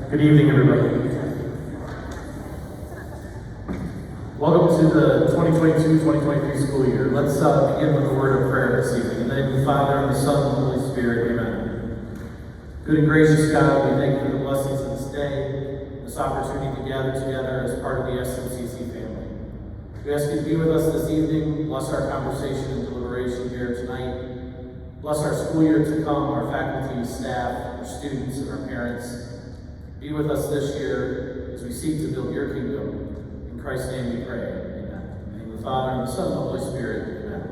Good evening, everybody. Welcome to the 2022-2023 school year. Let's begin with a word of prayer this evening. In the name of the Father, and the Son, and the Holy Spirit, amen. Good and gracious God, we thank you for the blessings of this day, this opportunity to gather together as part of the SMCC family. We ask you to be with us this evening, bless our conversation and deliberation here tonight. Bless our school year to come, our faculty, staff, our students, and our parents. Be with us this year as we seek to build your kingdom. In Christ's name we pray. Amen. In the name of the Father, and the Son, and the Holy Spirit. Amen.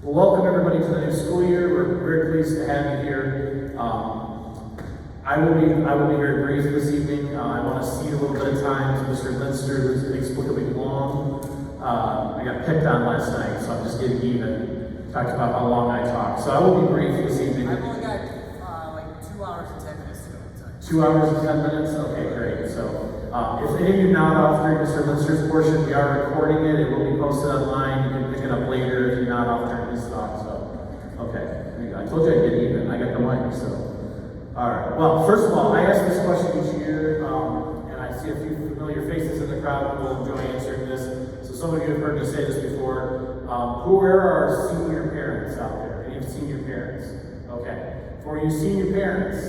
Well, welcome everybody to the new school year. We're very pleased to have you here. I will be very brief this evening. I want to cede a little bit of time to Mr. Mensker, who's inexplicably long. I got picked on last night, so I'm just getting even. Talked about how long I talk. So I will be brief this evening. I've only got like 2 hours and 10 minutes to go. 2 hours and 10 minutes? Okay, great. So if any of you nod off during Mr. Menster's portion, we are recording it. It will be posted online. You can pick it up later if you nod off during his talk. So, okay, there you go. I told you I'd get even. I got the mic, so. All right. Well, first of all, I ask this question each year, and I see a few familiar faces in the crowd who will enjoy answering this. So some of you have heard me say this before. Who are our senior parents out there? Any senior parents? Okay. For you senior parents,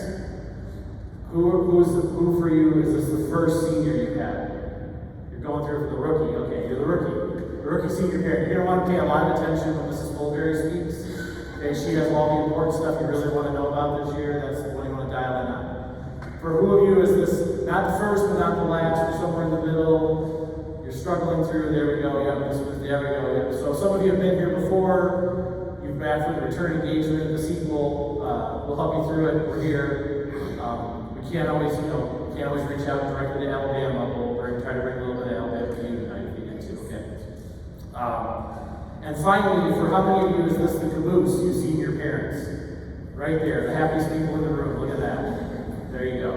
who for you is this the first senior you've had? You're going through for the rookie. Okay, you're the rookie. The rookie senior parent. You're going to want to pay a lot of attention when Mrs. Mulberry speaks. Okay, she has all the important stuff you really want to know about this year. That's what you want to dial in on. For who of you is this not the first but not the last? You're somewhere in the middle. You're struggling through. There we go. Yeah, there we go. Yeah. So some of you have been here before. You've back for the return engagement. The sequel will help you through it. We're here. We can't always reach out directly to Alabama, but we'll try to bring a little bit of Alabama to you tonight if we get to. Okay. And finally, for how many of you is this the caboose? You senior parents, right there, the happiest people in the room. Look at that. There you go.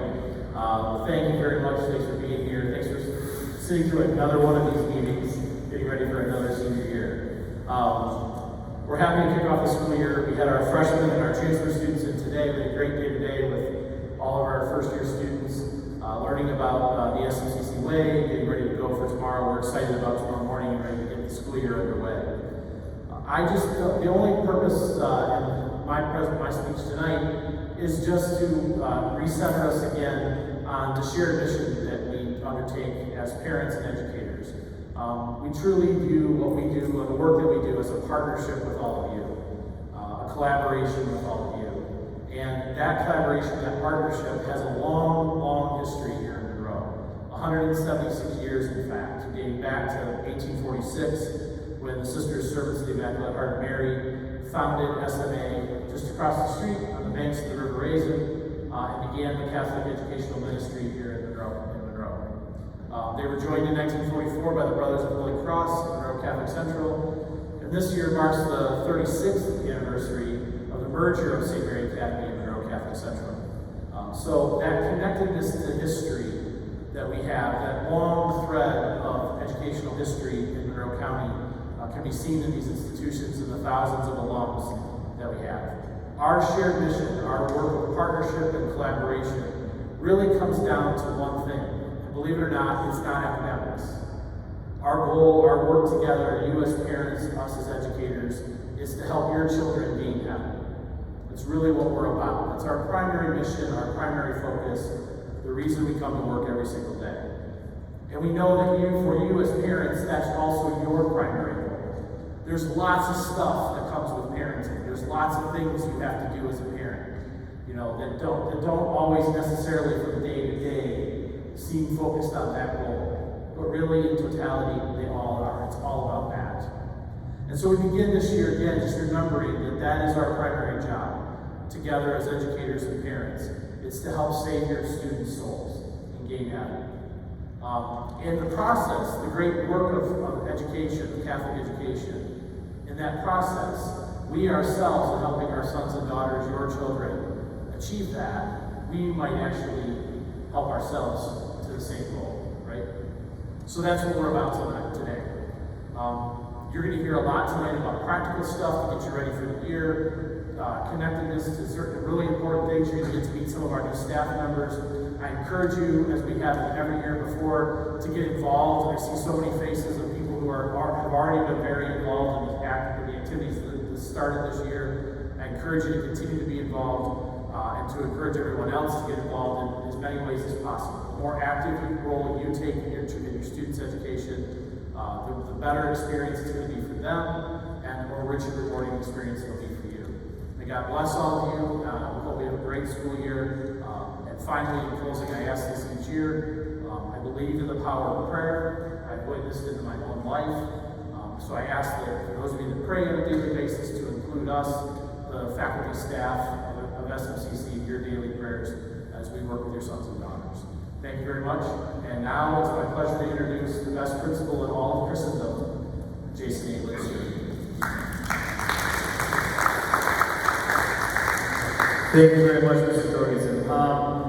Thank you very much. Thanks for being here. Thanks for sitting through another one of these meetings, getting ready for another senior year. We're happy to kick off the school year. We had our freshmen and our transfer students in today. We had a great day today with all of our first-year students learning about the SMCC way, getting ready to go for tomorrow. We're excited about tomorrow morning and ready to get the school year underway. The only purpose in my speech tonight is just to recenter us again on the shared mission that we undertake as parents and educators. We truly view what we do and the work that we do as a partnership with all of you, a collaboration with all of you. And that collaboration, that partnership has a long, long history here in Monroe. 176 years, in fact, dating back to 1846, when the Sisters Servants of the Immaculate Heart of Mary founded SMA just across the street on the banks of the River Raisin and began the Catholic educational ministry here in Monroe. They were joined in 1944 by the Brothers of the Holy Cross at Monroe Catholic Central, and this year marks the 36th anniversary of the merger of St. Mary Academy and Monroe Catholic Central. So that connectedness to history that we have, that long thread of educational history in Monroe County, can be seen in these institutions and the thousands of alums that we have. Our shared mission, our work of partnership and collaboration really comes down to one thing. And believe it or not, it's not academics. Our goal, our work together, you as parents, us as educators, is to help your children gain heaven. That's really what we're about. That's our primary mission, our primary focus, the reason we come to work every single day. And we know that for you as parents, that's also your primary goal. There's lots of stuff that comes with parenting. There's lots of things you have to do as a parent, that don't always necessarily from day to day seem focused on that goal. But really, in totality, they all are. It's all about that. And so we begin this year again, just remembering that is our primary job, together as educators and parents. It's to help save your students' souls and gain heaven. In the process, the great work of education, of Catholic education, in that process, we ourselves are helping our sons and daughters, your children, achieve that. We might actually help ourselves to the same goal, right? So that's what we're about today. You're going to hear a lot tonight about practical stuff to get you ready for the year, connectedness to certain really important things. You're going to get to meet some of our new staff members. I encourage you, as we have every year before, to get involved. I see so many faces of people who have already been very involved in the activities that started this year. I encourage you to continue to be involved and to encourage everyone else to get involved in as many ways as possible. The more active role you take in your students' education, the better experience it's going to be for them, and the more rich and rewarding experience it'll be for you. May God bless all of you. We hope we have a great school year. And finally, in closing, I ask this each year. I believe in the power of prayer. I've witnessed it in my own life. So I ask that for those of you that pray on a daily basis to include us, the faculty, staff of SMCC, in your daily prayers as we work with your sons and daughters. Thank you very much. And now it's my pleasure to introduce the best principal in all of Christendom, Jason A. Mensker. Thank you very much, Mr. Jorgensen.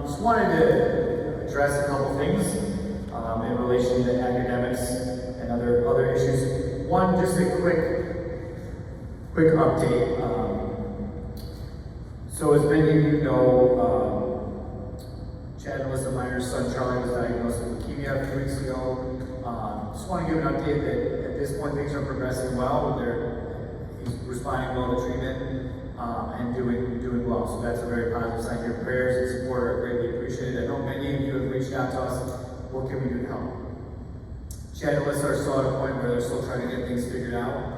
Just wanted to address a couple things in relation to academics and other issues. One, just a quick update. So as many of you know, Chad and Melissa Miner's son Charlie was diagnosed with leukemia a few weeks ago. Just want to give an update that at this point things are progressing well. He's responding well to treatment and doing well. So that's a very positive sign. Your prayers and support are greatly appreciated. I know many of you have reached out to us. What can we do to help? Chad and Melissa are still at a point where they're still trying to get things figured out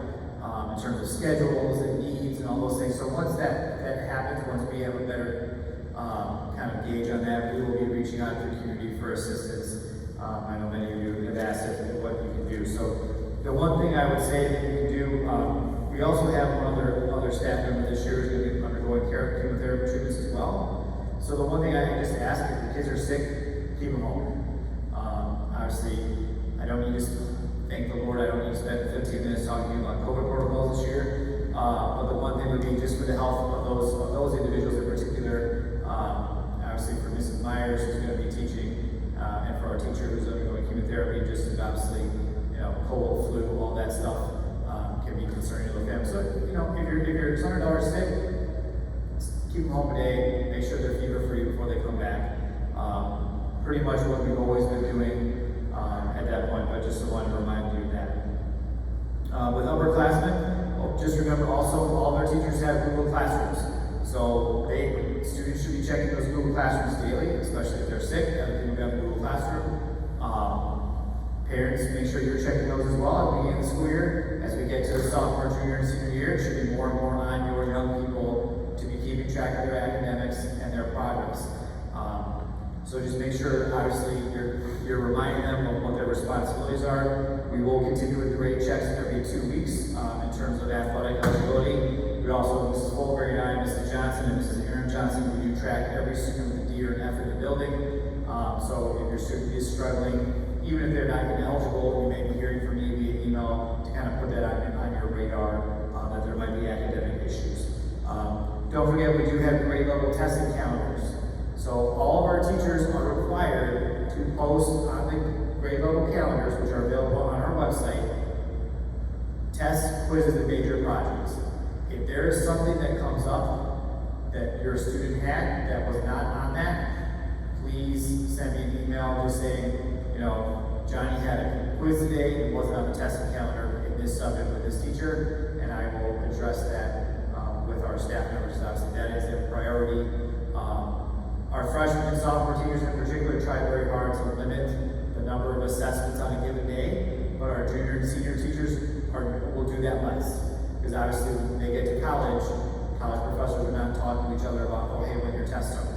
in terms of schedules and needs and all those things. So once that happens, once we have a better kind of gauge on that, we will be reaching out to the community for assistance. I know many of you have asked what you can do. So the one thing I would say that you can do, we also have one other staff member this year who's going to be undergoing chemotherapy treatments as well. So the one thing I can just ask, if the kids are sick, keep them home. Obviously, I don't need to thank the Lord, I don't need to spend 15 minutes talking to you about COVID protocols this year. But the one thing would be just for the health of those individuals in particular, obviously for Mrs. Myers, who's going to be teaching, and for our teacher who's undergoing chemotherapy, just as obviously, cold, flu, all that stuff can be concerning to the family. So, if your son or daughter is sick, keep them home today, make sure they're fever free before they come back. Pretty much what we've always been doing at that point, but just wanted to remind you of that. With upperclassmen, just remember also all of our teachers have Google Classrooms. So students should be checking those Google Classrooms daily, especially if they're sick. Everything will have a Google Classroom. Parents, make sure you're checking those as well at the beginning of the school year. As we get to the sophomore, junior, and senior year, it should be more and more on your young people to be keeping track of their academics and their progress. So just make sure, obviously, you're reminding them of what their responsibilities are. We will continue with grade checks every 2 weeks in terms of athletic eligibility. We also, Mrs. Holberg and I, Mrs. Johnson, and Mrs. Aaron Johnson, we do track every student with a D or an F in the building. So if your student is struggling, even if they're not even eligible, you may be hearing from me via email to kind of put that on your radar that there might be academic issues. Don't forget, we do have grade level testing calendars. So all of our teachers are required to post on the grade level calendars, which are available on our website, tests, quizzes, and major projects. If there is something that comes up that your student had that was not on that, please send me an email just saying, Johnny had a quiz today, it wasn't on the testing calendar in this subject with this teacher, and I will address that with our staff members. Obviously, that is a priority. Our freshmen and sophomore teachers in particular try very hard to limit the number of assessments on a given day, but our junior and senior teachers will do that less. Because obviously when they get to college professors are not talking to each other about, oh, hey, when your tests are.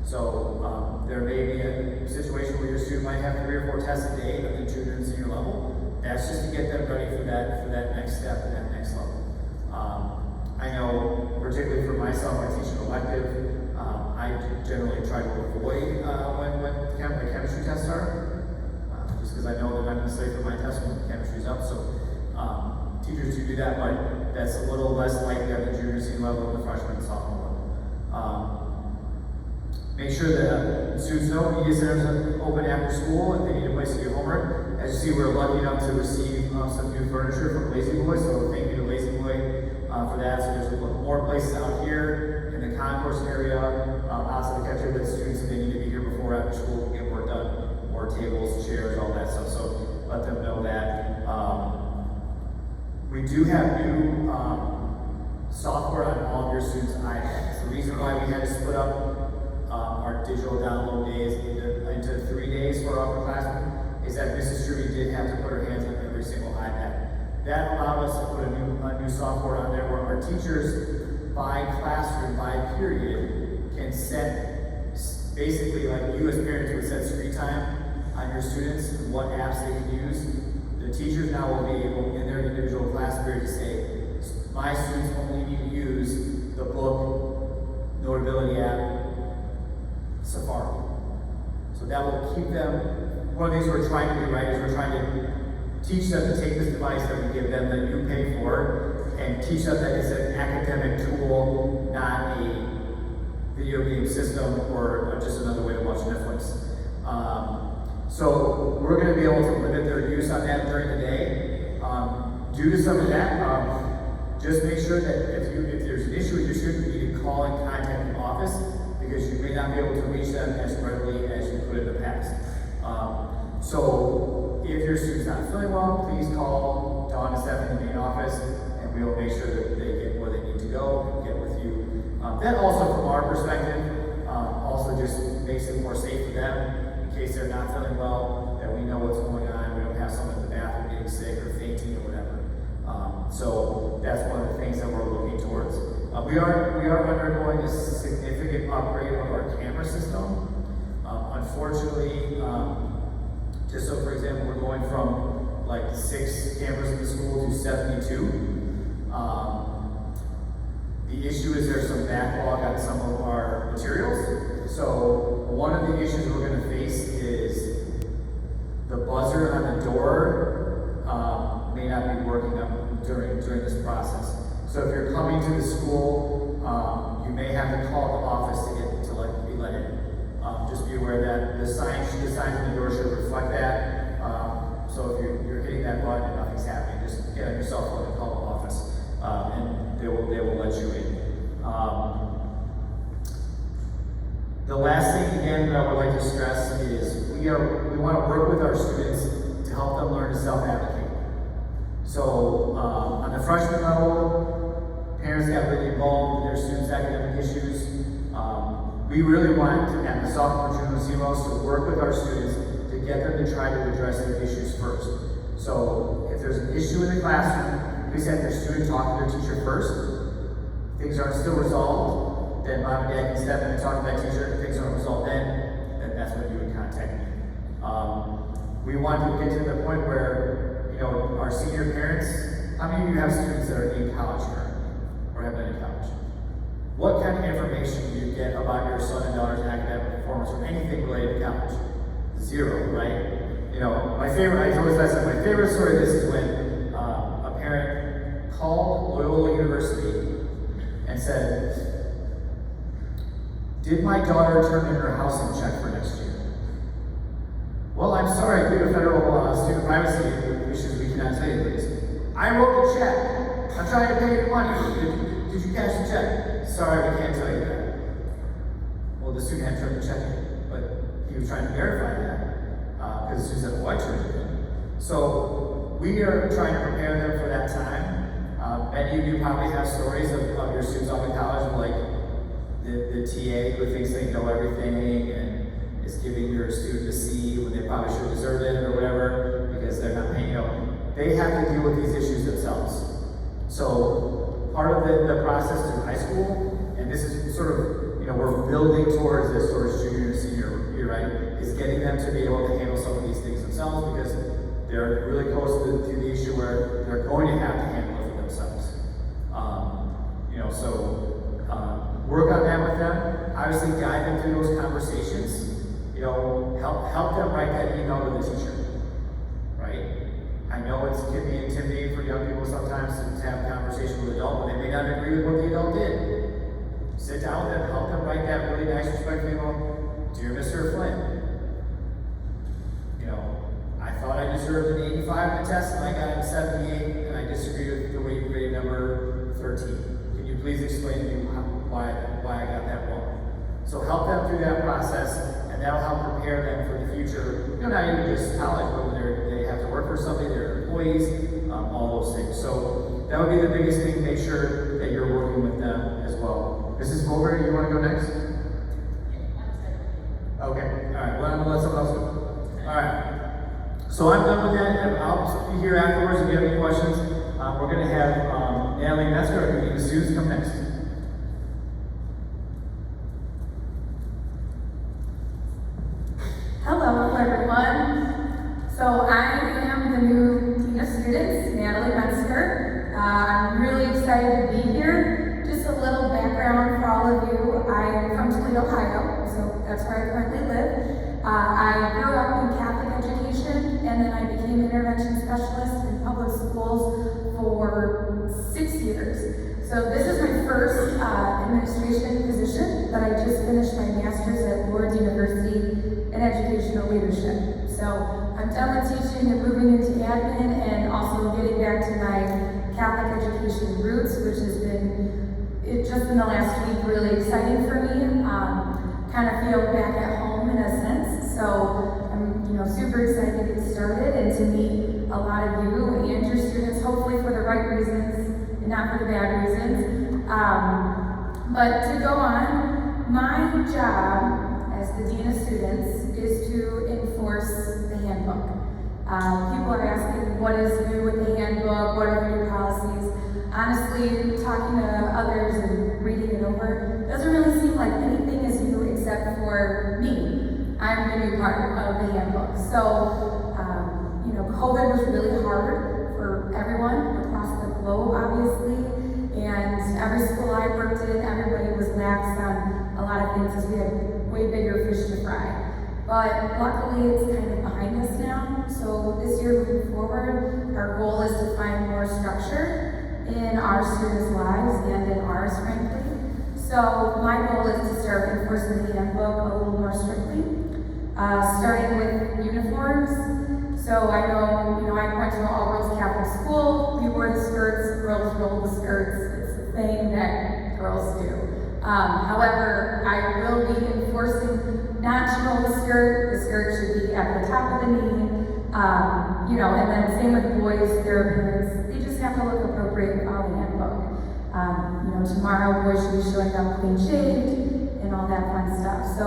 So there may be a situation where your student might have 3 or 4 tests a day at the junior and senior level. That's just to get them ready for that next step and that next level. I know, particularly for myself, I teach an elective. I generally try to avoid when the chemistry tests are, just because I know they're not going to stay for my test when the chemistry's up. So teachers do that, but that's a little less likely at the junior senior level than the freshman and sophomore level. Make sure that students know media centers are open after school if they need a place to do homework. As you see, we're lucky enough to receive some new furniture from Lazy Boy, so thank you to Lazy Boy for that. So there's more places out here in the concourse area, outside the cafeteria that students, if they need to be here before after school, do have new software on all of your students' iPads. The reason why we had to split up our digital download days into 3 days for our upperclassmen is that Mrs. Struby did have to put her hands on every single iPad. That allowed us to put a new software on there where our teachers, by classroom, by period, can set, basically like you as parents would set screen time on your students, what apps they can use. The teachers now will be able, in their individual class period, to say, my students only need to use the book notability app, Safari. So that will keep them, one of the things we're trying to do, right, is we're trying to teach them to take this device that we give them that you pay for and teach them that it's an academic tool, not a video game system or just another way to watch Netflix. So we're going to be able to limit their use on that during the day. Due to some of that, just make sure that if there's an issue with your student, you can call and contact the office because you may not be able to reach them as readily as you could in the past. So if your student's not feeling well, please call Dawn and Steph in the main office and we will make sure that they get where they need to go and get with you. That also, from our perspective, also just makes it more safe for them. In case they're not feeling well, that we know what's going on. We don't have someone in the bathroom getting sick or fainting or whatever. So that's one of the things that we're looking towards. We are undergoing a significant upgrade of our camera system. Unfortunately, just so for example, we're going from like 6 cameras in the school to 72. The issue is there's some backlog on some of our materials. So one of the issues we're going to face is the buzzer on the door may not be working during this process. So if you're coming to the school, you may have to call the office to be let in. Just be aware that the signs on the door should reflect that. So if you're hitting that button and nothing's happening, just get on your cell phone and call the office, and they will let you in. The last thing again that I would like to stress is we want to work with our students to help them learn to self-advocate. So on the freshman level, parents got really involved in their students' academic issues. We really want at the sophomore, junior, zeros to work with our students to get them to try to address their issues first. So if there's an issue in the classroom, please have your student talk to their teacher first. If things aren't still resolved, then mom and dad can step in and talk to that teacher. If things aren't resolved then that's when you would contact me. We want to get to the point where, our senior parents, how many of you have students that are in college currently or have been in college? What kind of information do you get about your son and daughter's academic performance or anything related to college? Zero, right? My favorite story of this is when a parent called Loyola University and said, did my daughter turn in her housing check for next year? Well, I'm sorry, due to federal student privacy issues, we cannot tell you this. I wrote the check. I'm trying to pay you money. Did you cash the check? Sorry, we can't tell you that. Well, the student had turned the check in, but he was trying to verify that because the student said, "Oh, I turned it in." So we are trying to prepare them for that time. Many of you probably have stories of your students off in college, like the TA who thinks they know everything and is giving your student a C when they probably should deserve it or whatever because they're not paying. They have to deal with these issues themselves. So part of the process through high school, and this is sort of, we're building towards this towards junior and senior year, right, is getting them to be able to handle some of these things themselves because they're really close to the issue where they're going to have to handle it for themselves. Work on that with them. Obviously guide them through those conversations. Help them write that email to the teacher, right? I know it can be intimidating for young people sometimes to have a conversation with an adult, but they may not agree with what the adult did. Sit down with them, help them write that really nice, respectful email. Dear Mr. Flynn, I thought I deserved an 85 in the test and I got a 78 and I disagree with the way you graded number 13. Can you please explain to me why I got that wrong? So help them through that process and that'll help prepare them for the future. Not even just college, but when they have to work for somebody, they're employees, all those things. So that would be the biggest thing. Make sure that you're working with them as well. Mrs. Mulberry, you want to go next? Okay, all right, well, I'm gonna let someone else go. All right, so I'm done with that, and I'll be here afterwards if you have any questions. We're gonna have Natalie Mensker and Ms. Hughes come next. Hello, everyone. So I am the new Dean of Students, Natalie Mensker. I'm really excited to be here. Just a little background for all of you. I'm from Toledo, Ohio, so that's where I currently live. I grew up in Catholic education, and then I became intervention specialist in public schools for 6 years. So this is my first administration position, but I just finished my master's at Lourdes University in educational leadership. So I'm done with teaching and moving into admin and also getting back to my Catholic education roots, which has been, just in the last week, really exciting for me. Kind of feel back at home in a sense. So I'm super excited to get started and to meet a lot of you and your students, hopefully for the right reasons and not for the bad reasons. But to go on, my job as the Dean of Students is to enforce the handbook. People are asking what is new with the handbook, what are the new policies. Honestly, talking to others and reading it over, doesn't really seem like anything is new except for me. I'm the new part of the handbook. So, COVID was really hard for everyone across the globe, obviously, and every school I worked in, everybody was lax on a lot of things because we had way bigger fish to fry. But luckily, it's kind of behind us now. So this year, moving forward, our goal is to find more structure in our students' lives and in ours, frankly. So my goal is to start enforcing the handbook a little more strictly, starting with uniforms. So I know, I went to an all-girls Catholic school. We wore the skirts, girls rolled the skirts. It's a thing that girls do. However, I will be enforcing not to roll the skirt. The skirt should be at the top of the knee. And then same with boys, their appearance. They just have to look appropriate and follow the handbook. Tomorrow boys should be showing up clean shaved and all that fun stuff. So,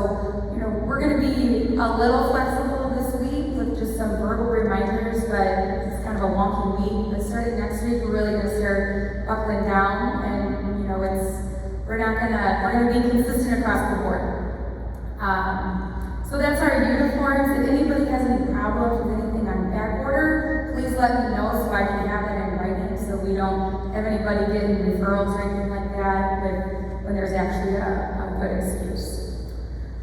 we're gonna be a little flexible this week with just some verbal reminders, but it's kind of a wonky week. But starting next week, we're really gonna start buckling down, and we're gonna be consistent across the board. So that's our uniforms. If anybody has any problems with anything on back order, please let me know so I can have it in writing so we don't have anybody getting referrals or anything like that when there's actually a good excuse.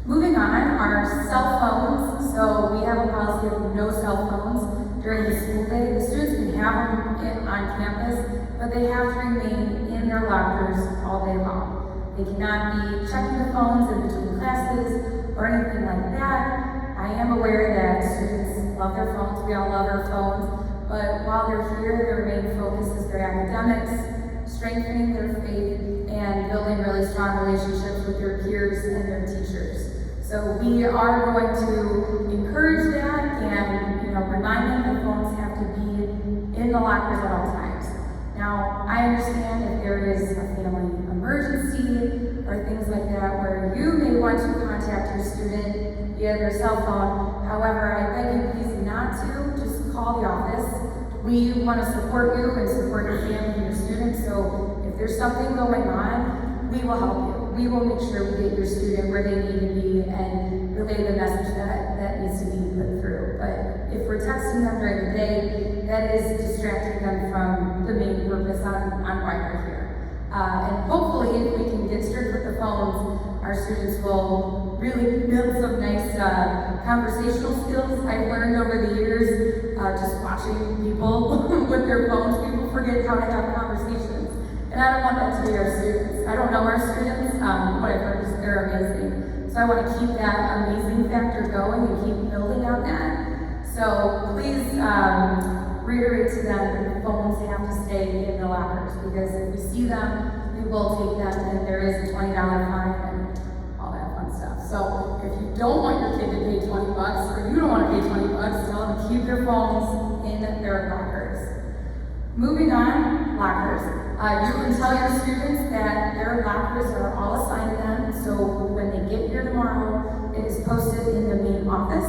Moving on, our cell phones. So we have a policy of no cell phones during the school day. The students can have them on campus, but they have to remain in their lockers all day long. They cannot be checking the phones in between classes or anything like that. I am aware that students love their phones. We all love our phones. But while they're here, their main focus is their academics, strengthening their faith, and building really strong relationships with their peers and their teachers. So we are going to encourage that and remind them that phones have to be in the lockers at all times. Now, I understand if there is a family emergency or things like that where you may want to contact your student via their cell phone. However, I beg you please not to. Just call the office. We want to support you and support your family and your students. So if there's something going on, we will help you. We will make sure we get your student where they need to be and relay the message that needs to be put through. But if we're texting them during the day, that is distracting them from the main purpose on why we're here. And hopefully, if we can get strict with the phones, our students will really build some nice conversational skills. I've learned over the years, just watching people with their phones, people forget how to have conversations. And I don't want that to be our students. I don't know our students, but I've heard they're amazing. So I want to keep that amazing factor going and keep building on that. So please reiterate to them that the phones have to stay in the lockers, because if we see them, we will take them, and there is a $20 fine and all that fun stuff. So if you don't want your kid to pay $20, or you don't want to pay $20, tell them to keep their phones in their lockers. Moving on. lockers. You can tell your students that their lockers are all assigned to them, so when they get here tomorrow, it is posted in the main office,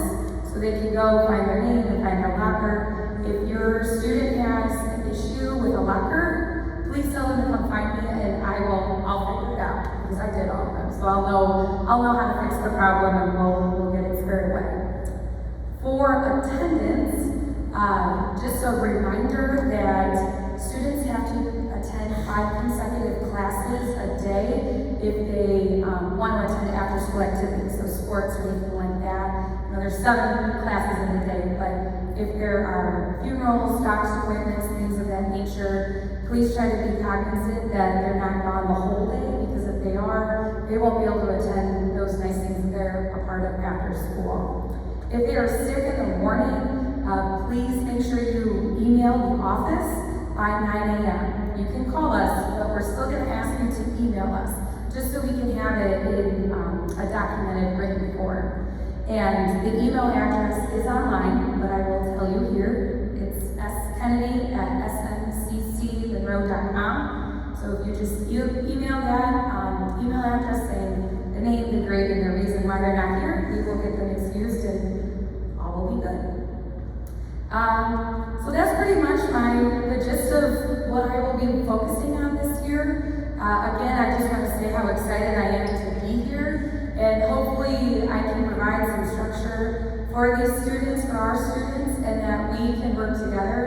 so they can go find their name and find their locker. If your student has an issue with a locker, please tell them to come find me and I'll figure it out, because I did all of them. So I'll know how to fix the problem and we'll get it squared away. For attendance, just a reminder that students have to attend 5 consecutive classes a day if they want to attend after-school activities, so sports or anything like that. There's 7 classes in a day, but if there are funerals, doctor's appointments, things of that nature, please try to be cognizant that they're not gone the whole day, because if they are, they won't be able to attend those nice things that they're a part of after school. If they are sick in the morning, please make sure you email the office by 9 a.m. You can call us, but we're still going to ask you to email us, just so we can have it in a documented written form. And the email address is online, but I will tell you here. It's skennedy@smccmonroe.com. So if you just email that email address saying the name, the grade, and the reason why they're not here, we will get them excused and all will be good. So that's pretty much the gist of what I will be focusing on this year. Again, I just want to say how excited I am to be here, and hopefully I can provide some structure for these students, for our students, and that we can work together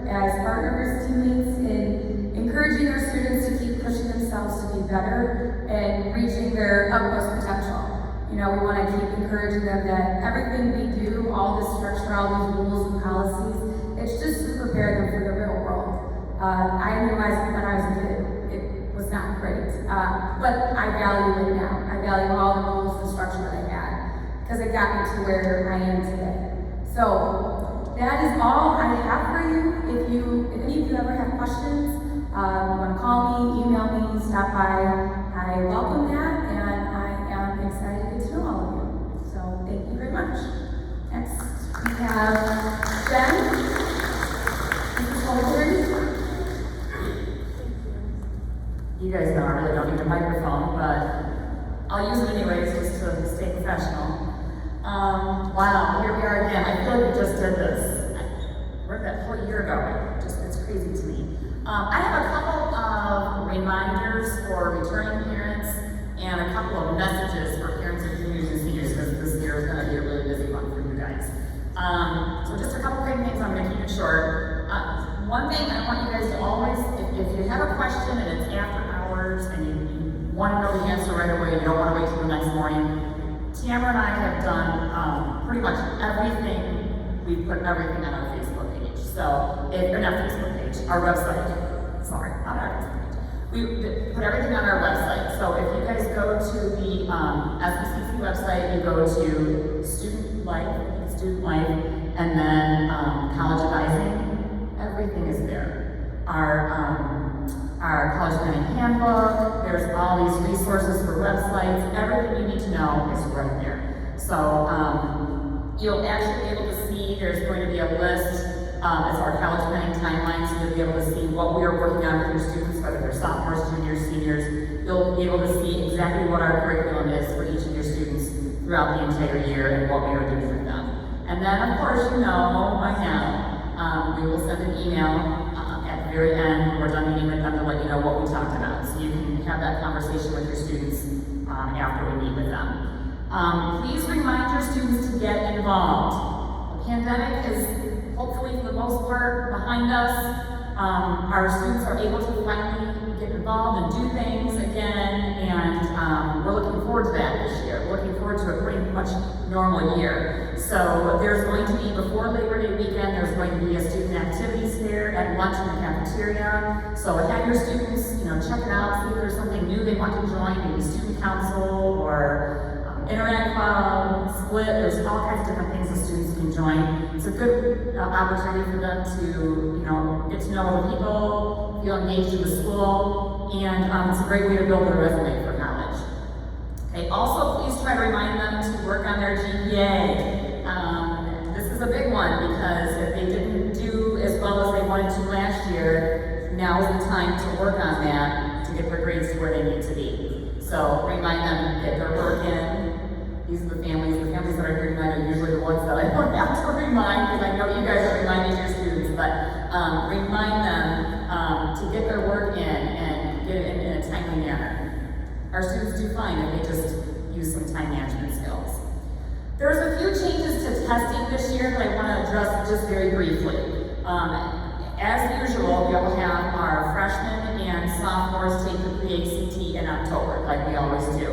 as partners, teammates, in encouraging our students to keep pushing themselves to be better and reaching their utmost potential. We want to keep encouraging them that everything we do, all this structure, all these rules and policies, it's just to prepare them for the real world. I realized when I was a kid, it was not great, but I value it now. I value all the rules and structure that I had, because it got me to where I am today. So that is all I have for you. If any of you ever have questions, you want to call me, email me, stop by, I welcome that, and I am excited to get to know all of you. So thank you very much. Next, we have Jen. Mrs. Holder. You guys know I really don't need a microphone, but I'll use it anyways just to stay professional. Wow, here we are again. I feel like we just did this. Where did that whole year go? It's crazy to me. I have a couple of reminders for returning parents and a couple of messages for parents of juniors and seniors, because this year is going to be a really busy one for you guys. So just a couple quick things, I'm going to keep it short. One thing I want you guys to always, if you have a question and it's after hours and you want to know the answer right away, you don't want to wait till the next morning, Tamara and I have done pretty much everything. We've put everything on our Facebook page. So, or not Facebook page, our website. Sorry, not our Facebook page. We put everything on our website. So if you guys go to the SMCC website, you go to student life, and then college advising. Everything is there. Our college planning handbook, there's all these resources for websites, everything you need to know is right there. So you'll actually be able to see there's going to be a list, it's our college planning timeline, so you'll be able to see what we are working on with your students, whether they're sophomores, juniors, seniors. You'll be able to see exactly what our curriculum is for each of your students throughout the entire year and what we are doing with them. And then, of course, by now, we will send an email at the very end when we're done meeting with them to let you know what we talked about. So you can have that conversation with your students after we meet with them. Please remind your students to get involved. The pandemic is hopefully for the most part behind us. Our students are able to finally get involved and do things again, and we're looking forward to that this year. We're looking forward to a pretty much normal year. So there's going to be, before Labor Day weekend, there's going to be a student activities fair at lunch in the cafeteria. So have your students, check it out, see if there's something new they want to join, maybe student council or internet club, split. There's all kinds of different things the students can join. It's a good opportunity for them to, get to know other people, feel engaged in the school, and it's a great way to build their resume for college. Okay, also please try to remind them to work on their GPA. This is a big one, because if they didn't do as well as they wanted to last year, now is the time to work on that to get their grades to where they need to be. So remind them, get their work in. These are the families that are here tonight are usually the ones that I don't have to remind, because I know you guys are reminding your students, but remind them to get their work in and get it in a timely manner. Our students do fine if they just use some time management skills. There's a few changes to testing this year that I want to address just very briefly. As usual, we will have our freshmen and sophomores take the pre-ACT in October, like we always do.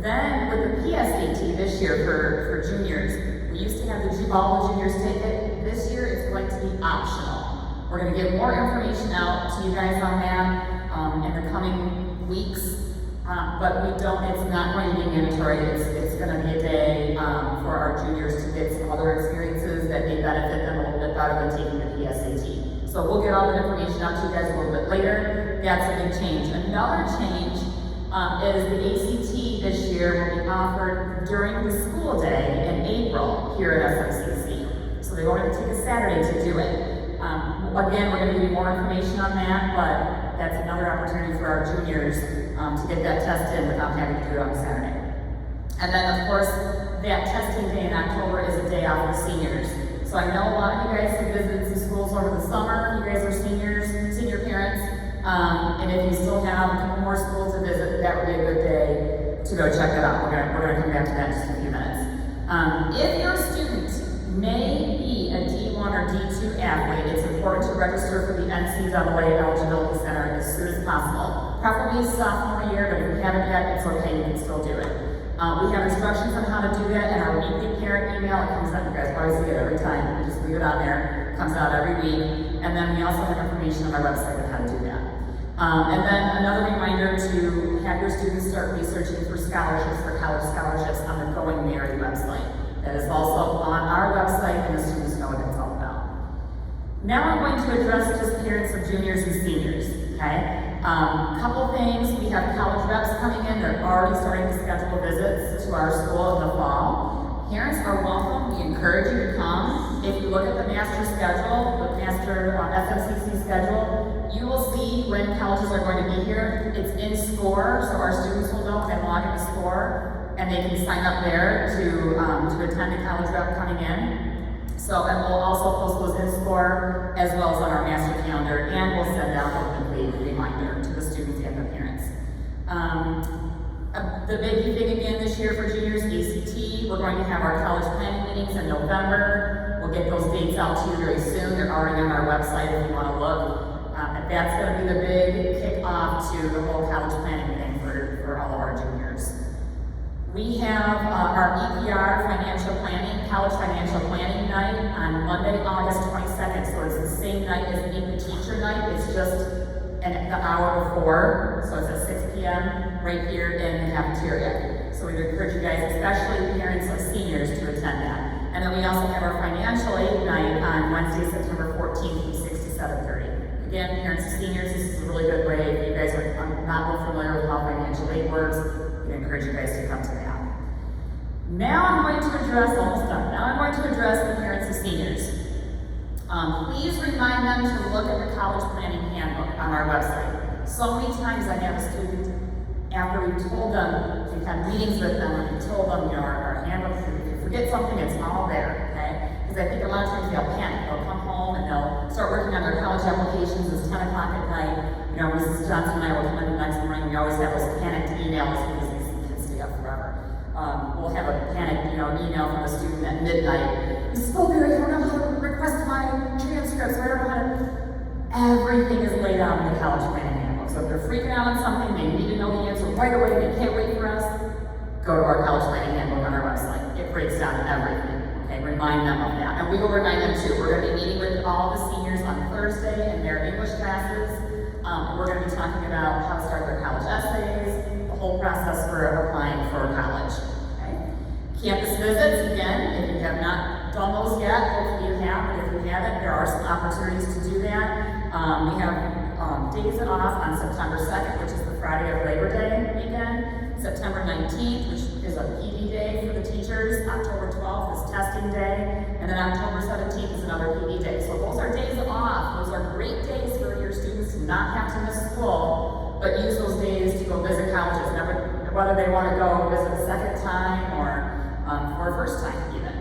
Then, with the PSAT this year for juniors, we used to have all the juniors take it. This year, it's going to be optional. We're going to get more information out to you guys on that in the coming weeks, but it's not going to be mandatory. It's going to be a day for our juniors to get some other experiences that may benefit them a little bit better than taking the PSAT. So we'll get all the information out to you guys a little bit later. That's a big change. Another change is the ACT this year will be offered during the school day in April here at SMCC. So they won't have to take a Saturday to do it. Again, we're going to give you more information on that, but that's another opportunity for our juniors to get that test in without having to do it on Saturday. And then, of course, that testing day in October is a day off for seniors. So I know a lot of you guys have visited some schools over the summer. You guys are senior parents. And if you still have a couple more schools to visit, that would be a good day to go check that out. We're gonna come back to that in just a few minutes. If your student may be a D1 or D2 athlete, it's important to register for the NCAA Eligibility Center as soon as possible. Preferably sophomore year, but if you haven't yet, it's okay, you can still do it. We have instructions on how to do that in our weekly parent email. It comes out, you guys probably see it every time. We just leave it on there. It comes out every week. And then we also have information on our website on how to do that. And then another reminder to have your students start researching for scholarships, for college scholarships on the Going Mary website. That is also on our website, and the students know what it's all about. Now I'm going to address just parents of juniors and seniors, okay? Couple things, we have college reps coming in. They're already starting to schedule visits to our school in the fall. Parents are welcome. We encourage you to come. If you look at the master schedule, the master SMCC schedule, you will see when colleges are going to be here. It's in SCORE, so our students will know and log into SCORE, and they can sign up there to attend a college rep coming in. So, and we'll also post those in SCORE as well as on our master calendar, and we'll send out a weekly reminder to the students and the parents. The big thing again this year for juniors, ACT, we're going to have our college planning meetings in November. We'll get those dates out to you very soon. They're already on our website if you want to look. That's going to be the big kickoff to the whole college planning thing for all of our juniors. We have our EPR financial planning, college financial planning night on Monday, August 22nd. So it's the same night as the Meet the Teacher night. It's just the hour before. So it's at 6 p.m. right here in the cafeteria. So we would encourage you guys, especially parents of seniors, to attend that. And then we also have our financial aid night on Wednesday, September 14th from 6 to 7:30. Again, parents of seniors, this is a really good way. If you guys are not real familiar with how financial aid works, we encourage you guys to come to that. Now I'm going to address, almost done, now I'm going to address the parents of seniors. Please remind them to look at the college planning handbook on our website. So many times I have a student, after we've told them, we've had meetings with them, and we've told them, our handbook, if you forget something, it's all there, okay? Because I think a lot of times they'll panic. They'll come home and they'll start working on their college applications. It's 10 o'clock at night. Mrs. Johnson and I will come in the next morning. We always have those panicked emails because these kids stay up forever. We'll have a panicked, email from a student at midnight. Mrs. Fulberry, I don't know how to request my transcripts. I don't know how to. Everything is laid out in the college planning handbook. So if they're freaking out on something, they need to know the answer right away. They can't wait for us. Go to our college planning handbook on our website. It breaks down everything. Okay, remind them of that. And we will remind them too. We're going to be meeting with all the seniors on Thursday in their English classes. We're going to be talking about how to start their college essays, the whole process for applying for college. Okay? Campus visits, again, if you have not done those yet, hopefully you have, but if you haven't, there are some opportunities to do that. We have days off on September 2nd, which is the Friday of Labor Day weekend, September 19th, which is a PD day for the teachers, October 12th is testing day, and then October 17th is another PD day. So those are days off. Those are great days for your students to not but use those days to go visit colleges, whether they want to go visit a second time or for a first time even.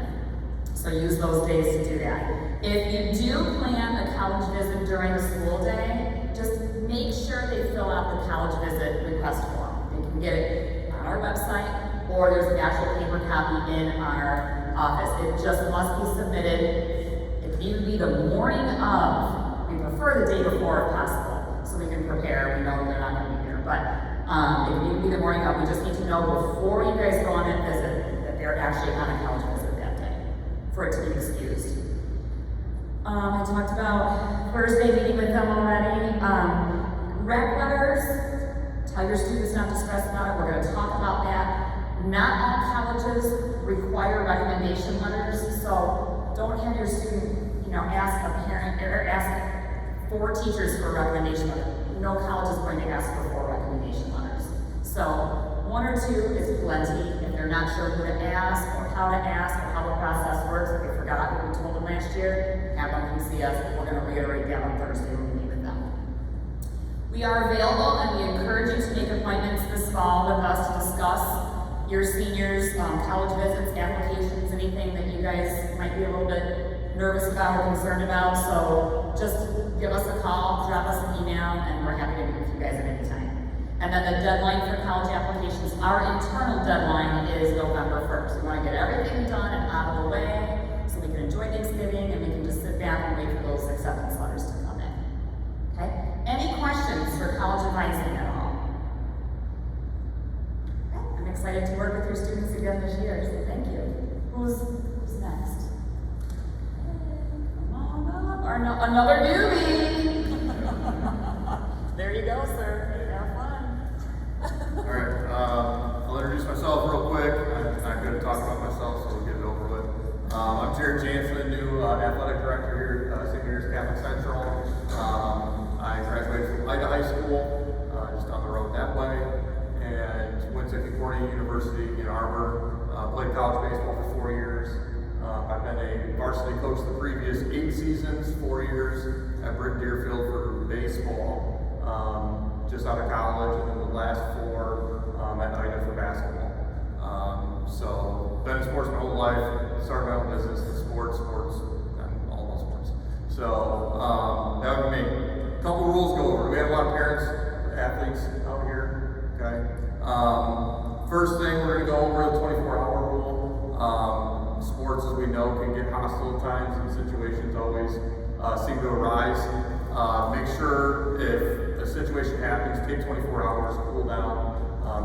So use those days to do that. If you do plan a college visit during the school day, just make sure they fill out the college visit request form. You can get it on our website, or there's an actual paper copy in our office. It just must be submitted. It can even be the morning of. We prefer the day before if possible, so we can prepare. We know they're not going to be here, but it can even be the morning of. We just need to know before you guys go on that visit that they're actually on a college visit that day for it to be excused. I talked about Thursday meeting with them already. Rec letters, tell your students not to stress about it. We're going to talk about that. Not all colleges require recommendation letters, so don't have your student, ask a parent or ask 4 teachers for a recommendation letter. No college is going to ask for 4 recommendation letters. So 1 or 2 is plenty. If they're not sure who to ask or how the process works, if they forgot what we told them last year, have them come see us. We're going to reiterate that on Thursday when we meet with them. We are available and we encourage you to make appointments this fall with us to discuss your seniors, college visits, applications, anything that you guys might be a little bit nervous about or concerned about. So just give us a call, drop us an email, and we're happy to meet with you guys at any time. And then the deadline for college applications, our internal deadline is November 1st. We want to get everything done and out of the way so we can enjoy Thanksgiving and we can just sit back and wait for those acceptance letters to come in. Okay? Any questions for college advising at all? Okay. I'm excited to work with your students again this year, so thank you. Who's next? Come on up. Another newbie. There you go, sir. Have fun. Alright, I'll introduce myself real quick. I'm not good at talking about myself, so we'll get it over with. I'm Jared Jansen, new athletic director here at St. Mary's Catholic Central. I graduated from Ida High School, just down the road that way, and went to Concordia University in Arbor. Played college baseball for 4 years. I've been a varsity coach the previous 8 seasons, 4 years at Britt Deerfield for baseball. Just out of college, and then the last 4 at Ida for basketball. So, been in sports my whole life, started my own business in sports, and all sports. So, that would be me. A couple rules go over. We have a lot of parents, athletes out here, okay? First thing, we're gonna go over the 24-hour rule. Sports, as we know, can get hostile at times, and situations always seem to arise. Make sure if a situation happens, take 24 hours, cool down,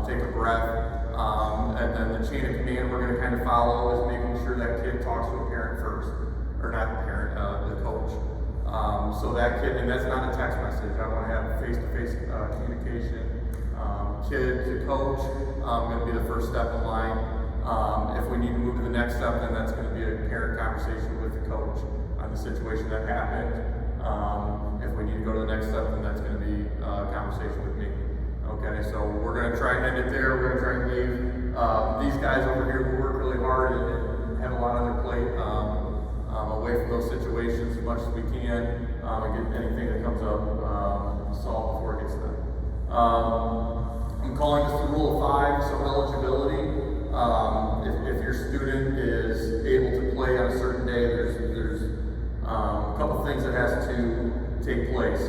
take a breath, and then the chain of command we're going to kind of follow is making sure that kid talks to a parent first, or not the parent, the coach. So that kid, and that's not a text message, I want to have face-to-face communication. Kid to coach, going to be the first step in line. If we need to move to the next step, then that's going to be a parent conversation with the coach on the situation that happened. If we need to go to the next step, then that's going to be a conversation with me. Okay, so we're going to try and end it there. We're going to try and leave these guys over here who work really hard and have a lot on their plate away from those situations as much as we can and get anything that comes up solved before it gets to them. I'm calling this the rule of 5, so eligibility. If your student is able to play on a certain day, there's a couple things that has to take place.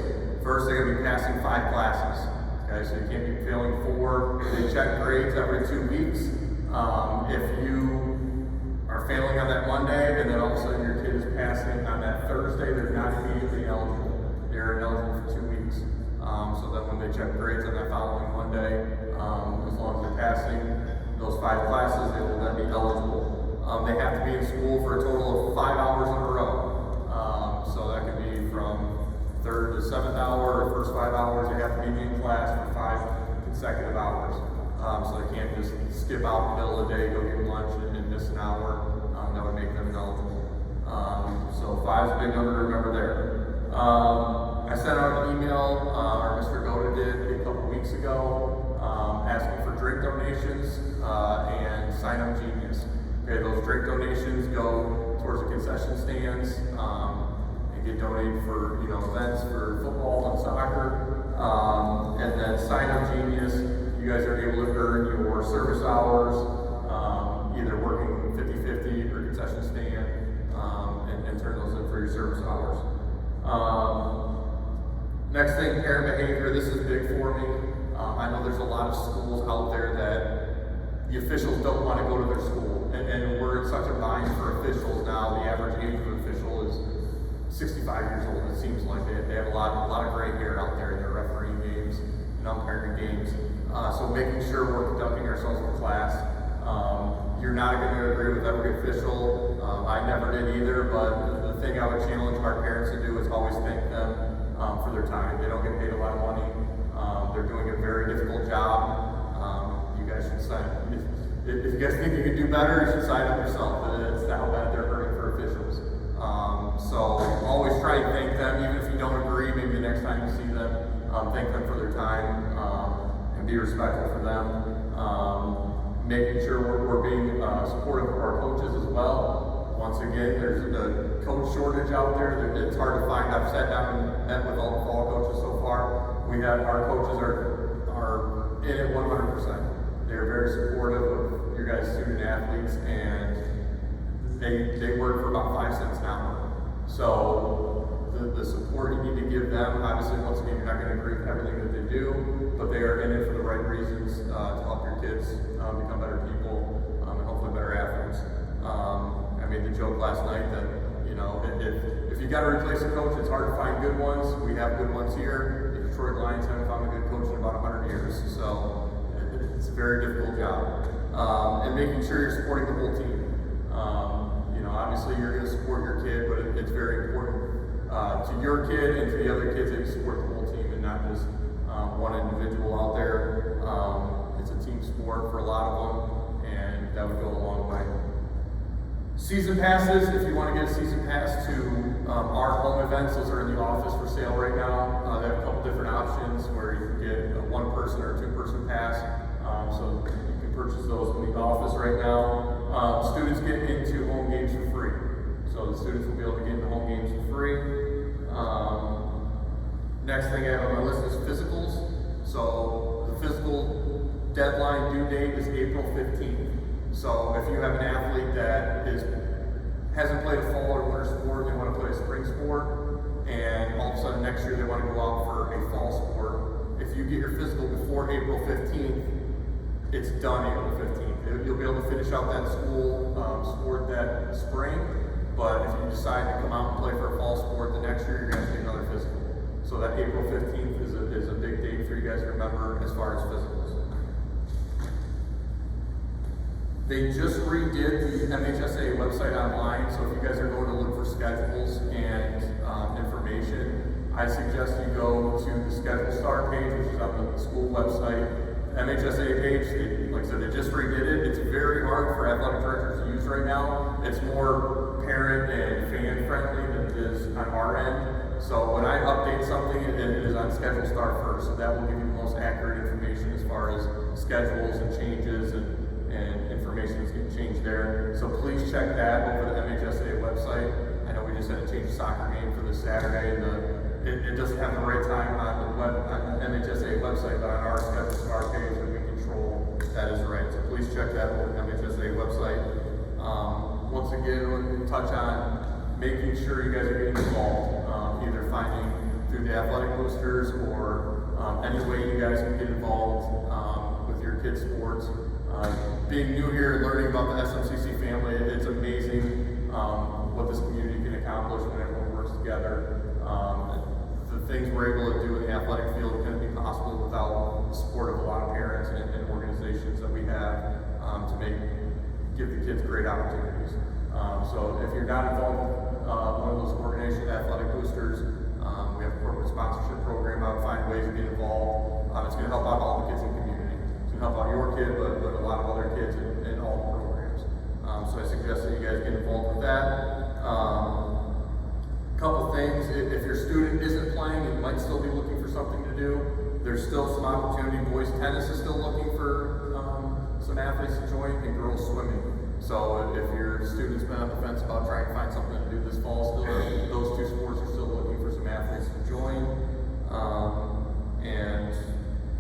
First, they're going to be passing 5 classes. Okay, so you can't be failing 4. They check grades every 2 weeks. If you are failing on that Monday and then all of a sudden your kid is passing on that Thursday, they're not immediately eligible. They're ineligible for 2 weeks. So that when they check grades on that following Monday, as long as they're passing those 5 classes, they will then be eligible. They have to be in school for a total of 5 hours in a row. So that could be from 3rd to 7th hour, or first 5 hours, they have to be in class for 5 consecutive hours. So they can't just skip out in the middle of the day, go get lunch, and miss an hour. That would make them ineligible. So 5 is a big number to remember there. I sent out an email, or Mr. Goda did a couple weeks ago, asking for drink donations and Sign Up Genius. Okay, those drink donations go towards the concession stands. and get donated for, you know, events for football and soccer. And then Sign Up Genius, you guys are able to earn your service hours, either working 50-50 or concession stand, and turn those in for your service hours. Next thing, parent behavior. This is big for me. I know there's a lot of schools out there that the officials don't want to go to their school, and we're in such a bind for officials now. The average age of an official is 65 years old. It seems like they have a lot of gray hair out there, and they're refereeing games and umpiring games. So making sure we're conducting ourselves in class. You're not going to agree with every official. I never did either, but the thing I would challenge our parents to do is always thank them for their time. They don't get paid a lot of money. They're doing a very difficult job. You guys should sign. If you guys think you can do better, you should sign up yourself. It's how bad they're hurting for officials. So always try and thank them, even if you don't agree. Maybe the next time you see them, thank them for their time and be respectful for them. Making sure we're being supportive of our coaches as well. Once again, there's a coach shortage out there. It's hard to find. I've sat down and met with all the fall coaches so far. Our coaches are in it 100%. They're very supportive of your guys' student athletes, and they work for about 5 cents an hour. So the support you need to give them, obviously, once again, you're not going to agree with everything that they do, but they are in it for the right reasons to help your kids become better people and hopefully better athletes. I made the joke last night that, you know, if you got to replace a coach, it's hard to find good ones. We have good ones here. The Detroit Lions haven't found a good coach in about 100 years, so it's a very difficult job. And making sure you're supporting the whole team. You know, obviously you're going to support your kid, but it's very important to your kid and to the other kids that you support the whole team and not just one individual out there. It's a team sport for a lot of them, and that would go a long way. Season passes, if you want to get a season pass to our home events, those are in the office for sale right now. They have a couple different options where you can get a 1-person or a 2-person pass. So you can purchase those in the office right now. Students get into home games for free. So the students will be able to get into home games for free. Next thing I have on my list is physicals. So the physical deadline due date is April 15th. So if you have an athlete that hasn't played a fall or winter sport, they want to play a spring sport, and all of a sudden next year they want to go out for a fall sport, if you get your physical before April 15th, it's done April 15th. You'll be able to finish out that school sport that spring, but if you decide to come out and play for a fall sport the next year, you're going to get another physical. So that April 15th is a big date for you guys to remember as far as physicals. They just redid the MHSA website online, so if you guys are going to look for schedules and information, I suggest you go to the Schedule Star page, which is on the school website. MHSA page, like I said, they just redid it. It's very hard for athletic directors to use right now. It's more parent and fan friendly than it is on our end. So when I update something, it is on Schedule Star first, so that will give you the most accurate information as far as schedules and changes and information that's getting changed there. So please check that over the MHSA website. I know we just had to change the soccer game for this Saturday, and it doesn't have the right time on the MHSA website, but on our Schedule Star page that we control, that is right. So please check that over the MHSA website. Once again, we'll touch on making sure you guys are getting involved, either finding through the athletic boosters or any way you guys can get involved with your kids' sports. Being new here and learning about the SMCC family, it's amazing what this community can accomplish when everyone works together. The things we're able to do in the athletic field couldn't be possible without the support of a lot of parents and organizations that we have to give the kids great opportunities. So if you're not involved with one of those organizations, athletic boosters, we have a corporate sponsorship program. I would find ways to get involved. It's going to help out all the kids in the community. It's going to help out your kid, but a lot of other kids in all the programs. So I suggest that you guys get involved with that. Couple things, if your student isn't playing and might still be looking for something to do, there's still some opportunity. Boys tennis is still looking for some athletes to join, and girls swimming. So if your student's been on the fence about trying to find something to do this fall still, those two sports are still looking for some athletes to join. And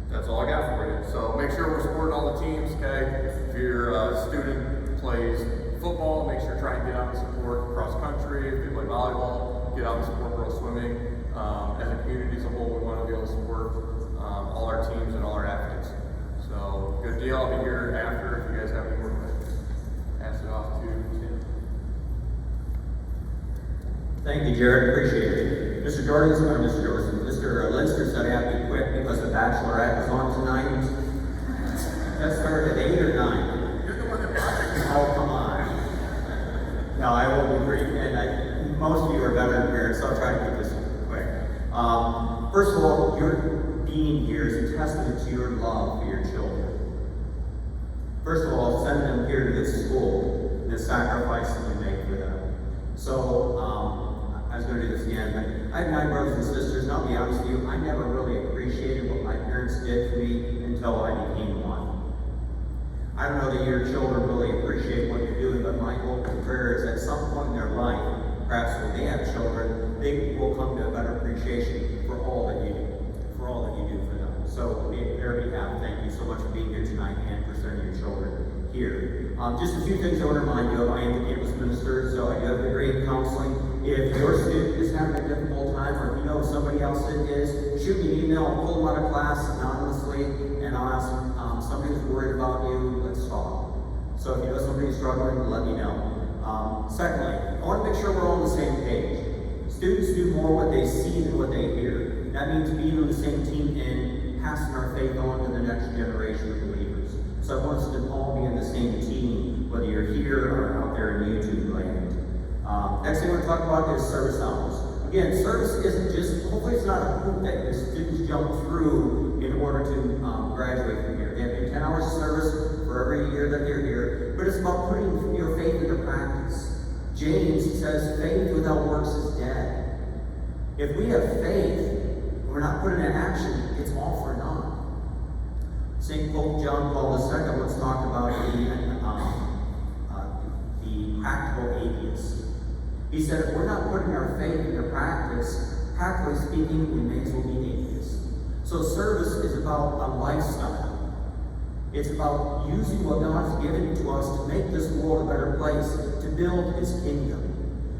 that's all I got for you. So make sure we're supporting all the teams, okay? If your student plays football, make sure to try and get out and support cross country. If they play volleyball, get out and support pro swimming. As a community as a whole, we want to be able to support all our teams and all our athletes. So good deal. I'll be here after if you guys have any more questions. Pass it off to Tim. Thank you, Jared. Appreciate it. Mr. Lindster said I have to be quick because the Bachelorette is on tonight. That started at 8 or 9. You're the one that brought it. Oh, come on. No, I will be brief. And most of you are veteran parents, so I'll try to keep this quick. First of all, your being here is a testament to your love for your children. First of all, sending them here to this school, the sacrifice that you make for them. So, I was going to do this again, but I have 9 brothers and sisters, and I'll be honest with you, I never really appreciated what my parents did for me until I became one. I don't know that your children really appreciate what you're doing, but my hope and prayer is at some point in their life, perhaps when they have children, they will come to a better appreciation for all that you do, for them. So, on their behalf, thank you so much for being here tonight and for sending your children here. Just a few things I want to remind you of. I am the campus minister, so I do have a degree in counseling. If your student is having a difficult time, or if you know somebody else that is, shoot me an email. I'll pull them out of class anonymously, and I'll ask somebody who's worried about you, let's talk. So if you know somebody who's struggling, let me know. Secondly, I want to make sure we're all on the same page. Students do more what they see than what they hear. That means being on the same team and passing our faith on to the next generation of believers. So I want us to all be in the same team, whether you're here or out there in YouTube land. Next thing I want to talk about is service hours. Again, service isn't just, hopefully it's not a hoop that the students jump through in order to graduate from here. They have 10 hours of service for every year that they're here, but it's about putting your faith into practice. James says faith without works is dead. If we have faith, we're not putting it in action, it's all for naught. St. Pope John Paul II once talked about the practical atheist. He said, if we're not putting our faith into practice, practically speaking, we may as well be atheists. So service is about a lifestyle. It's about using what God's given to us to make this world a better place, to build His kingdom.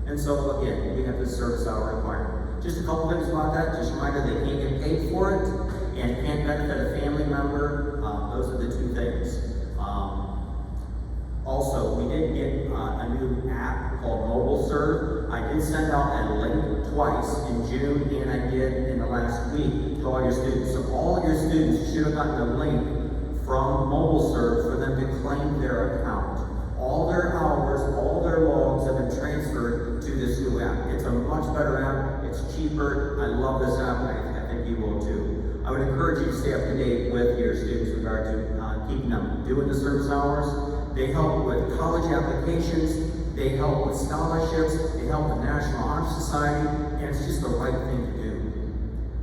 And so, again, we have this service hour requirement. Just a couple things about that. Just a reminder, they can't get paid for it, and it can't benefit a family member. Those are the two things. Also, we did get a new app called Mobile Serve. I did send out a link twice in June, and I did in the last week to all your students. So all of your students should have gotten a link from Mobile Serve for them to claim their account. All their hours, all their logs have been transferred to this new app. It's a much better app. It's cheaper. I love this app, and I think you will too. I would encourage you to stay up to date with your students with regard to keeping them doing the service hours. They help with college applications. They help with scholarships. They help with National Honor Society, and it's just the right thing to do.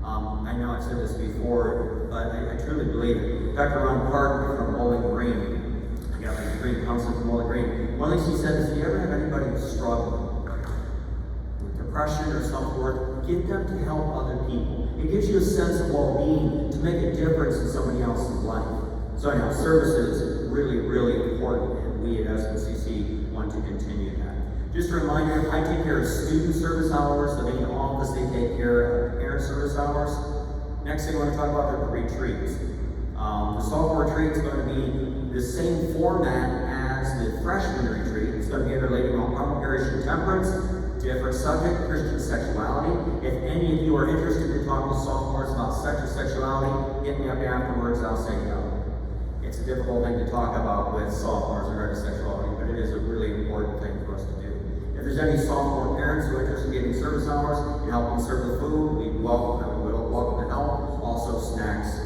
I know I've said this before, but I truly believe it. Dr. Ron Park from Bowling Green, I got my degree in counseling from Bowling Green. One thing she said is, if you ever have anybody who's struggling with depression or self-worth, get them to help other people. It gives you a sense of well-being to make a difference in somebody else's life. So anyhow, service is really, really important, and we at SMCC want to continue that. Just a reminder, I take care of student service hours, the main office, they take care of parent service hours. Next thing I want to talk about are the retreats. The sophomore retreat is going to be the same format as the freshman retreat. It's going to be under Lady Mount Carmel Parish and Temperance, different subject, Christian sexuality. If any of you are interested in talking to sophomores about sexuality, hit me up afterwards, I'll say no. It's a difficult thing to talk about with sophomores regarding sexuality, but it is a really important thing for us to do. If there's any sophomore parents who are interested in getting service hours and helping serve the food, we welcome them. We would welcome the help. Also snacks,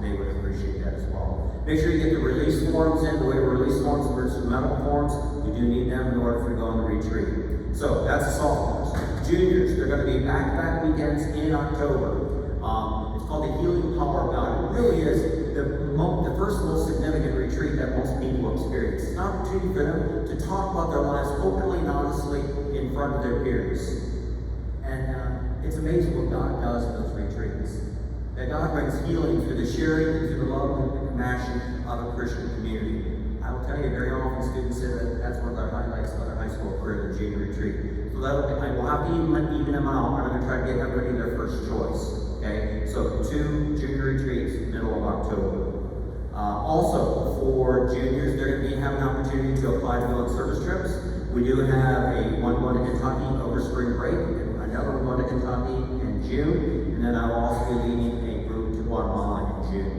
they would appreciate that as well. Make sure you get the release forms in. The way we release forms versus medical forms, we do need them in order for you to go on the retreat. So that's the sophomores. Juniors, they're going to be back-to-back weekends in October. It's called the Healing Power of God. It really is the first most significant retreat that most people experience. It's an opportunity for them to talk about their lives openly and honestly in front of their peers. And it's amazing what God does in those retreats. That God brings healing through the sharing and through the love and the compassion of a Christian community. I will tell you, very often students say that that's one of their highlights of their high school career, the junior retreat. So I will have to even them out, but I'm going to try to get everybody their first choice. Okay, so 2 junior retreats, middle of October. Also, for juniors, they're going to having an opportunity to apply to go on service trips. We do have one going to Kentucky over spring break, and another one going to Kentucky in June, and then I'll also be leading a group to Guatemala in June.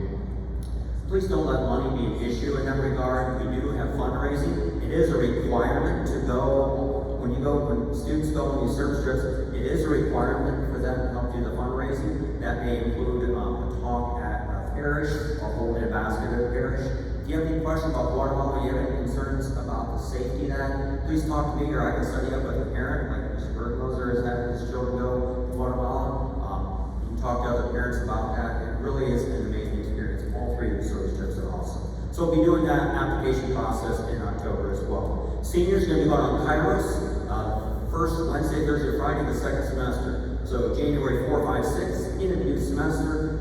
Please don't let money be an issue in that regard. We do have fundraising. It is a requirement to go, when students go on these service trips, it is a requirement for them to help do the fundraising. That may include a talk at a parish or holding a basket at a parish. If you have any questions about Guatemala, you have any concerns about the safety of that, please talk to me, or I can set you up with a parent, like Mr. Bergmoser has had his children go to Guatemala. You can talk to other parents about that. It really is an amazing experience. All 3 of the service trips are awesome. So we'll be doing that application process in October as well. Seniors are going to be going on Kairos, first Wednesday, Thursday, Friday, the second semester. So January 4, 5, 6, in a new semester.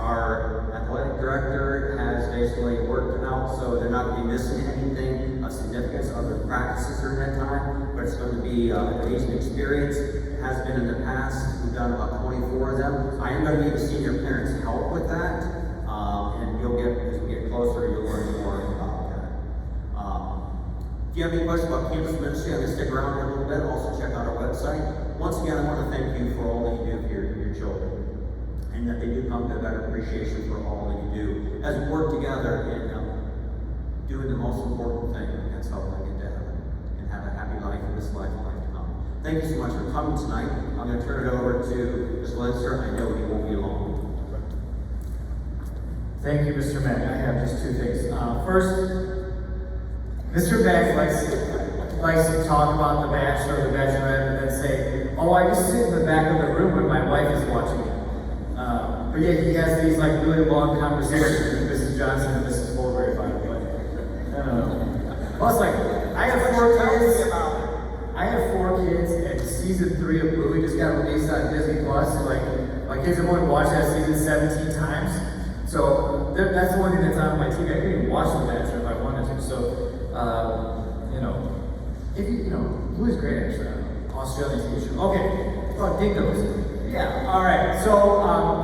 Our athletic director has basically worked out so they're not going to be missing anything of significance other practices during that time, but it's going to be an amazing experience. It has been in the past. We've done about 24 of them. I am going to need the senior parents' help with that, and as we get closer, you'll learn more about that. If you have any questions about campus ministry, I'm going to stick around here a little bit. Also check out our website. Once again, I want to thank you for all that you do for your children, and that they do come to a better appreciation for all that you do as we work together in doing the most important thing, and that's helping them get to heaven and have a happy life in this life and life to come. Thank you so much for coming tonight. I'm going to turn it over to Mr. Mensker. I know he won't be long. Thank you, Mr. Mack. I have just 2 things. First, Mr. Mack likes to talk about the bachelor or the bachelorette and then say, "Oh, I just sit in the back of the room when my wife is watching it." But yet he has these like really long conversations with Mrs. Johnson and Mrs. Fulbury, by the way. Plus, like, I have 4 kids, and season 3 of Bluey just got released on Disney Plus. So, like, my kids have only watched that season 17 times. So that's the one thing that's on my TV. I couldn't even watch The Bachelor if I wanted to. So, Bluey's great, actually. Australian TV show. Okay, oh, Dingoes. Yeah, all right. So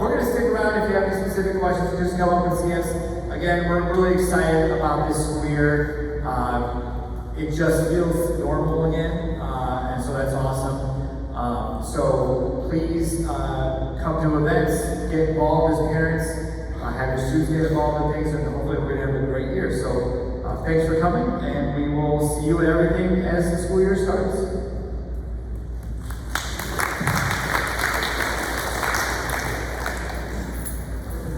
we're going to stick around. If you have any specific questions, just come up and see us. Again, we're really excited about this school year. It just feels normal again, and so that's awesome. So please come to events, get involved as parents, have your students get involved in things, and hopefully we're going to have a great year. So thanks for coming, and we will see you at everything as the school year starts.